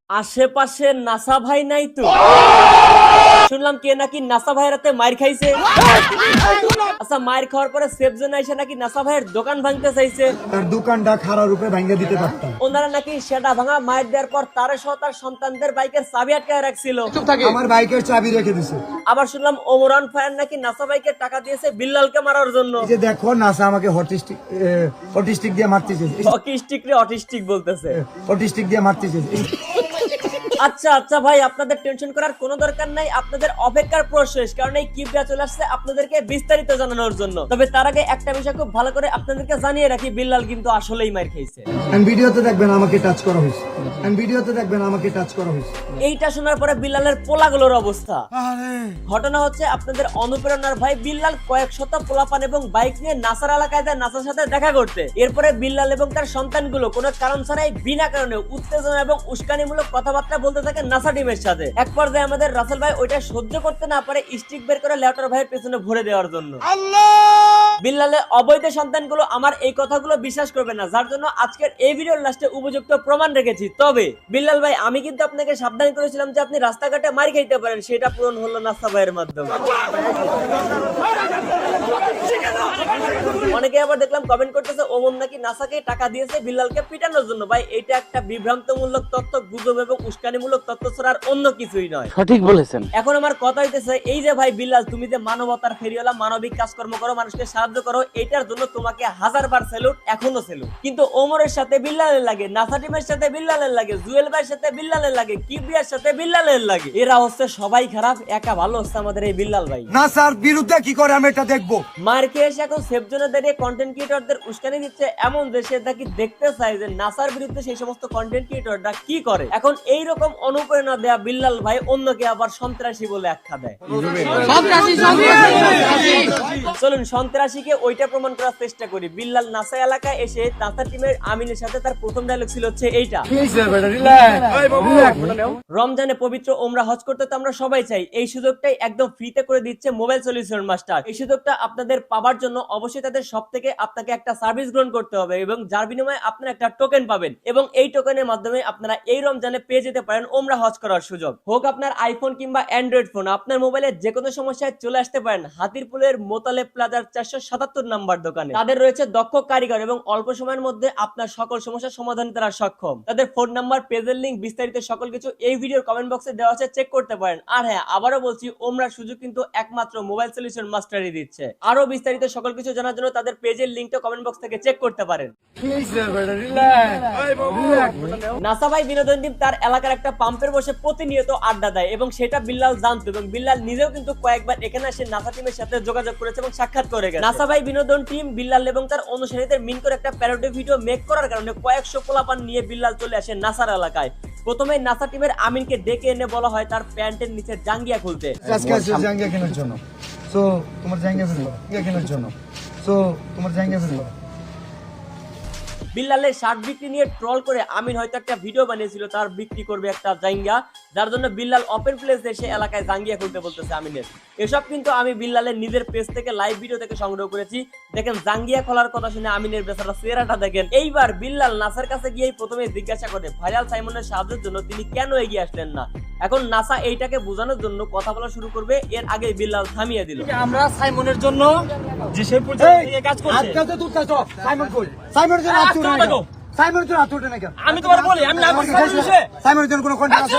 আশেপাশে নাসা ভাই নাই তো? শুনলাম কে নাকি নাসা ভাইয়ের হাতে মার খাইছে। আচ্ছা, মার খাওয়ার পরে সেফ জোনে এসে নাকি নাসা ভাইয়ের দোকান ভাঙতে চাইছে। তার দোকানটা খারাপ রূপে ভাঙিয়ে দিতে পারতাম। ওনারা নাকি সেটা ভাঙা মার দেওয়ার পর তার সহ তার সন্তানদের বাইকের চাবি আটকায় রাখছিল। আমার বাইকের চাবি রেখে দিছে। আবার শুনলাম ওমরান ফায়ার নাকি নাসা ভাইকে টাকা দিয়েছে বিল্লালকে মারার জন্য। এই যে দেখো নাসা আমাকে অটিস্টিক দিয়ে মারতেছে। অটিস্টিক বলতেছে। অটিস্টিক দিয়ে মারতেছে। আচ্ছা আচ্ছা ভাই, আপনাদের টেনশন করার কোনো দরকার নাই, আপনাদের অপেক্ষার প্রশেষ, কারণ এই কিবরা চলে আসছে আপনাদেরকে বিস্তারিত জানানোর জন্য। তবে তার আগে একটা বিষয় খুব ভালো করে আপনাদেরকে জানিয়ে রাখি, বিল্লাল কিন্তু আসলেই মার খাইছে। ভিডিওতে দেখবেন আমাকে টাচ করা হয়েছে। ভিডিওতে দেখবেন আমাকে টাচ করা হয়েছে। এইটা শোনার পরে বিল্লালের পোলাগুলোর অবস্থা। ঘটনা হচ্ছে আপনাদের অনুপ্রেরণার ভাই বিল্লাল কয়েক শত পোলাপান এবং বাইক নিয়ে নাসার এলাকায় যায় নাসার সাথে দেখা করতে। এরপরে বিল্লাল এবং তার সন্তানগুলো কোনো কারণ ছাড়াই বিনা কারণে উত্তেজনা এবং উস্কানিমূলক কথাবার্তা বলতে থাকে নাসা টিমের সাথে। এক পর্যায়ে আমাদের রাসেল ভাই ওইটা সহ্য করতে না পারে স্টিক বের করে লেউটার ভাইয়ের পেছনে ভরে দেওয়ার জন্য। বিল্লালের অবৈধ সন্তানগুলো আমার এই কথাগুলো বিশ্বাস করবে না, যার জন্য আজকের এই ভিডিওর লাস্টে উপযুক্ত প্রমাণ রেখেছি। তবে বিল্লাল ভাই, আমি কিন্তু আপনাকে সাবধান করেছিলাম যে আপনি রাস্তাঘাটে মার খাইতে পারেন, সেটা পূরণ হলো নাসা ভাইয়ের মাধ্যমে। অনেকে আবার দেখলাম কমেন্ট করতেছে ওমন নাকি নাসাকে টাকা দিয়েছে বিল্লালকে পিটানোর জন্য। ভাই, এটা একটা বিভ্রান্তমূলক তথ্য, গুজব এবং উস্কানিমূলক তথ্য ছাড়া আর অন্য কিছুই নয়। সঠিক বলেছেন। এখন আমার কথা হইতেছে, এই যে ভাই বিল্লাল, তুমি যে মানবতার ফেরিওয়ালা, মানবিক কাজকর্ম করো, মানুষকে সাহায্য করো, এটার জন্য তোমাকে হাজারবার স্যালুট, এখনো স্যালুট। কিন্তু ওমরের সাথে বিল্লালের লাগে, নাসা টিমের সাথে বিল্লালের লাগে, জুয়েল ভাইয়ের সাথে বিল্লালের লাগে, কিবরিয়ার সাথে বিল্লালের লাগে। এরা হচ্ছে সবাই খারাপ, একা ভালো হচ্ছে আমাদের এই বিল্লাল ভাই। নাসার বিরুদ্ধে কি করে আমি এটা দেখবো। মার খেয়ে এসে এখন সেফ জোনে দাঁড়িয়ে কন্টেন্ট ক্রিয়েটরদের উস্কানি দিচ্ছে, এমন দেশে নাকি দেখতে চাই যে নাসার বিরুদ্ধে সেই সমস্ত কন্টেন্ট ক্রিয়েটররা কি করে। এখন এই রকম অনুপ্রেরণা দেয়া বিল্লাল ভাই অন্যকে আবার সন্ত্রাসী বলে আখ্যা দেয়। চলুন সন্ত্রাসীকে ওইটা প্রমাণ করার চেষ্টা করি। বিল্লাল নাসা এলাকায় এসে নাসা টিমের আমিনের সাথে তার প্রথম ডায়লগ ছিল হচ্ছে এইটা। রমজানে পবিত্র ওমরা হজ করতে তো আমরা সবাই চাই, এই সুযোগটাই একদম ফ্রিতে করে দিচ্ছে মোবাইল সলিউশন মাস্টার। এই সুযোগটা আপনাদের পাওয়ার জন্য অবশ্যই তাদের সব থেকে আপনাকে একটা সার্ভিস গ্রহণ করতে হবে এবং যার বিনিময়ে আপনারা একটা টোকেন পাবেন এবং এই টোকেনের মাধ্যমে আপনারা এই রমজানে পেয়ে যেতে পারেন ওমরা হজ করার সুযোগ। হোক আপনার আইফোন কিংবা অ্যান্ড্রয়েড ফোন, আপনার মোবাইলে যে কোনো সমস্যায় চলে আসতে পারেন হাতিরপুলের মোতালেব প্লাজার 477 নাম্বার দোকানে। তাদের রয়েছে দক্ষ কারিগর এবং অল্প সময়ের মধ্যে আপনার সকল সমস্যার সমাধানে তারা সক্ষম। তাদের ফোন নাম্বার, পেজের লিংক, বিস্তারিত সকল কিছু এই ভিডিওর কমেন্ট বক্সে দেওয়া আছে, চেক করতে পারেন। আর হ্যাঁ, আবারও বলছি, ওমরার সুযোগ কিন্তু একমাত্র মোবাইল সলিউশন মাস্টারই দিচ্ছে। আরো বিস্তারিত সকল কিছু জানার জন্য তাদের পেজের লিংকটা কমেন্ট বক্স থেকে চেক করতে পারেন। নাসা ভাই বিনোদন টিম তার এলাকার একটা পাম্পের বসে প্রতিনিয়ত আড্ডা দেয় এবং সেটা বিল্লাল জানতো এবং বিল্লাল নিজেও কিন্তু কয়েকবার এখানে এসে নাসা টিমের সাথে যোগাযোগ করেছে এবং সাক্ষাৎ করে গেছে। নাসা ভাই বিনোদন টিম বিল্লাল এবং তার অনুসারীদের মিন করে একটা প্যারোডি ভিডিও মেক করার কারণে কয়েকশো পোলাপান নিয়ে বিল্লাল চলে আসে নাসার এলাকায়। প্রথমে নাসা টিমের আমিনকে ডেকে এনে বলা হয় তার প্যান্টের নিচে জাঙ্গিয়া খুলতে। জাঙ্গিয়া কেনার জন্য সো তোমার জাঙ্গিয়া ফেলবো কেনার জন্য সো তোমার জাঙ্গিয়া ফেলবো। বিল্লালের শার্ট বিক্রি নিয়ে ট্রল করে আমিন হয়তো একটা ভিডিও বানিয়েছিল তার বিক্রি করবে একটা জাঙ্গিয়া, যার জন্য বিল্লাল ওপেন প্লেসে এসে এলাকায় জাঙ্গিয়া খুলতে বলতেছে আমিনের। এসব কিন্তু আমি বিল্লালের নিজের পেজ থেকে লাইভ ভিডিও থেকে সংগ্রহ করেছি। দেখেন জাঙ্গিয়া খোলার কথা শুনে আমিনের বেচারা চেহারাটা দেখেন। এইবার বিল্লাল নাসার কাছে গিয়েই প্রথমে জিজ্ঞাসা করে ভাইরাল সাইমনের সাহায্যের জন্য তিনি কেন এগিয়ে আসলেন না। এখন নাসা এইটাকে বোঝানোর জন্য কথা বলা শুরু করবে, এর আগে বিল্লাল থামিয়ে দিল। আমরা সাইমনের জন্য যে সেই পর্যায়ে কাজ করছি। আজকে তো সাইমন কই? সাইমনের জন্য আত্মুট না কেন? সাইমনের জন্য আত্মুট না কেন? আমি তোমার বলি আমি না সাইমনের জন্য কোনো কন্টেন্ট আছে?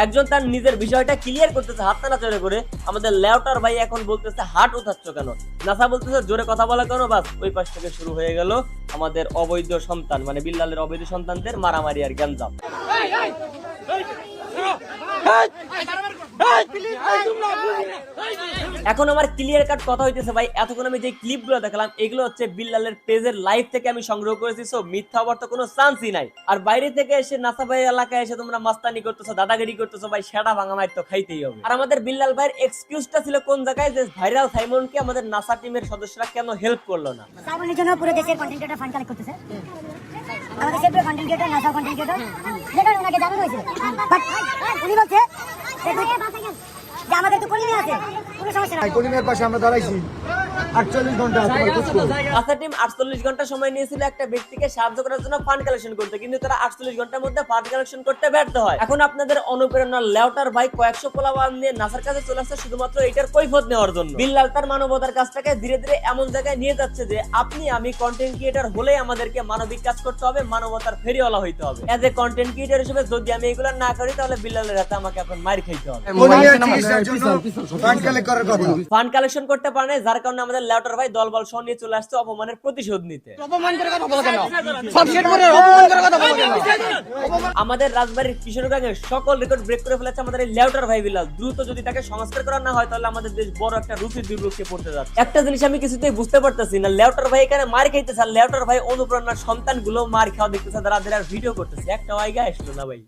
একজন তার নিজের বিষয়টা ক্লিয়ার করতেছে হাত নাড়াচাড়া করে। আমাদের লেউটার ভাই এখন বলতেছে হাট উঠাচ্ছ কেন? নাসা বলতেছে জোরে কথা বলা কেন? বাস ওই পাশ থেকে শুরু হয়ে গেল আমাদের অবৈধ সন্তান মানে বিল্লালের অবৈধ সন্তানদের মারামারি আর গ্যাঞ্জাম। এখন আমার ক্লিয়ার কাট কথা হইতেছে ভাই, এতক্ষণ আমি যে ক্লিপগুলো দেখালাম এগুলো হচ্ছে বিল্লালের পেজের লাইভ থেকে আমি সংগ্রহ করেছি। সো মিথ্যা হবার তো কোনো চান্সই নাই। আর বাইরে থেকে এসে নাসা ভাই এলাকায় এসে তোমরা মাস্তানি করতেছো, দাদাগিরি করতেছো, ভাই সেটা ভাঙা মাইর তো খাইতেই হবে। আর আমাদের বিল্লাল ভাইয়ের এক্সকিউজটা ছিল কোন জায়গায়, যে ভাইরাল সাইমনকে আমাদের নাসা টিমের সদস্যরা কেন হেল্প করলো না। সাইমনের জন্য পুরো দেশের কন্টেন্ট ক্রিয়েটর ফান্ড কালেক্ট করতেছে। আমাদের দেশের পুরো content creator, NASA content creator, যেটা ওনাকে জানানো হয়েছিল। বাট উনি বলছে যে আমাদের তো কলিমে আছে, কোনো সমস্যা নাই। কলিমের পাশে আমরা দাঁড়াইছি, 48 ঘন্টা তোমার খোঁজ করো। আচ্ছা টিম 48 ঘন্টা সময় নিয়েছিল একটা ব্যক্তিকে সাহায্য করার জন্য ফান্ড কালেকশন করতে, কিন্তু তারা 48 ঘন্টার মধ্যে ফান্ড কালেকশন করতে ব্যর্থ হয়। এখন আপনাদের অনুপ্রেরণার লেউটার ভাই কয়েকশো পোলাপান নিয়ে নাসার কাছে চলে আসছে শুধুমাত্র এটার কৈফিয়ত নেওয়ার জন্য। বিল্লাল তার মানবতার কাজটাকে ধীরে ধীরে এমন জায়গায় নিয়ে যাচ্ছে যে আপনি আমি কন্টেন্ট ক্রিয়েটর হলেই আমাদেরকে মানবিক কাজ করতে হবে, মানবতার ফেরিওয়ালা হইতে হবে। এজ এ কন্টেন্ট ক্রিয়েটর হিসেবে যদি আমি এগুলো না করি তাহলে বিল্লালের হাতে আমাকে এখন মার খাইতে হবে। মহিলা চিকিৎসার জন্য ফান্ড কালেক্ট করার কথা। ফান্ড কালেকশন করতে পারে না, যার কারণে আমাদের লেউটার ভাই দলবল সহ নিয়ে চলে আসছে অপমানের প্রতিশোধ নিতে। আমাদের রাজবাড়ির কিশোরগঞ্জের সকল রেকর্ড ব্রেক করে ফেলেছে আমাদের এই লেউটার ভাই বিল্লাল। দ্রুত যদি তাকে সংস্কার করা না হয় তাহলে আমাদের দেশ বড় একটা রুচির দুর্ভোগে পড়তে যাচ্ছে। একটা জিনিস আমি কিছুতেই বুঝতে পারতেছি না, লেউটার ভাই এখানে মার খাইতেছে আর লেউটার ভাই অনুপ্রেরণার সন্তানগুলো মার খাওয়া দেখতেছে, তারা ভিডিও করতেছে। একটা ওয়াইগা আসলো না ভাই।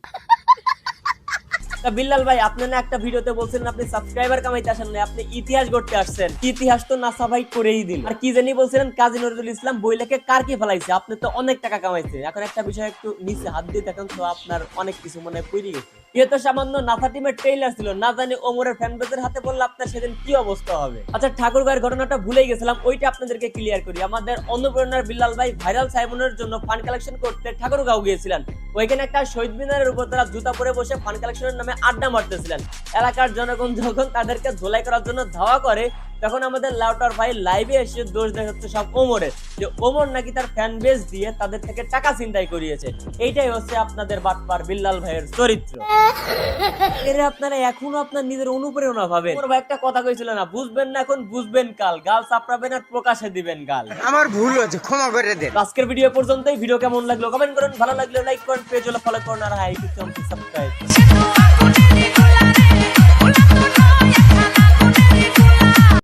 বিল্লাল ভাই আপনি না একটা ভিডিওতে বলছিলেন আপনি সাবস্ক্রাইবার কামাইতে আসেন না, আপনি ইতিহাস গড়তে আসছেন। ইতিহাস তো নাসা ভাই করেই দিল। আর কি জানি বলছিলেন কাজী নজরুল ইসলাম বই লেখে কার কি ফেলাইছে, আপনি তো অনেক টাকা কামাইছেন। এখন একটা বিষয় একটু নিচে হাত দিয়ে দেখেন তো আপনার অনেক কিছু মনে হয় পড়ে গেছে। এ তো সামান্য নাসা টিমের ট্রেইলার ছিল, না জানি ওমরের ফ্যান বেজের হাতে পড়লে আপনার সেদিন কি অবস্থা হবে। আচ্ছা ঠাকুর ভাইয়ের ঘটনাটা ভুলেই গেছিলাম, ওইটা আপনাদেরকে ক্লিয়ার করি। আমাদের অনুপ্রেরণার বিল্লাল ভাই ভাইরাল সাইমনের জন্য ফান্ড কালেকশন করতে ঠাকুরগাঁও গিয়েছিলেন। ওইখানে একটা শহীদ মিনারের উপর তারা জুতা পরে বসে ফান্ড কালেকশনের নামে আড্ডা মারতেছিলেন। এলাকার জনগণ যখন তাদেরকে ধোলাই করার জন্য ধাওয়া করে তখন আমাদের লাউটার ভাই লাইভে এসে দোষ দেখাচ্ছে সব ওমরের, যে ওমর নাকি তার ফ্যান বেস দিয়ে তাদের থেকে টাকা ছিনতাই করিয়েছে। এইটাই হচ্ছে আপনাদের বাটপার বিল্লাল ভাইয়ের চরিত্র। এর আপনারা এখনো আপনার নিজের অনুপ্রেরণা ভাবেন। ওমর ভাই একটা কথা কইছিল না, বুঝবেন না এখন বুঝবেন কাল, গাল চাপড়াবেন আর প্রকাশে দিবেন গাল। আমার ভুল হয়েছে, ক্ষমা করে দেন। আজকের ভিডিও পর্যন্তই। ভিডিও কেমন লাগলো কমেন্ট করুন, ভালো লাগলে লাইক করুন, পেজ হলে ফলো করুন আর হাই সাবস্ক্রাইব।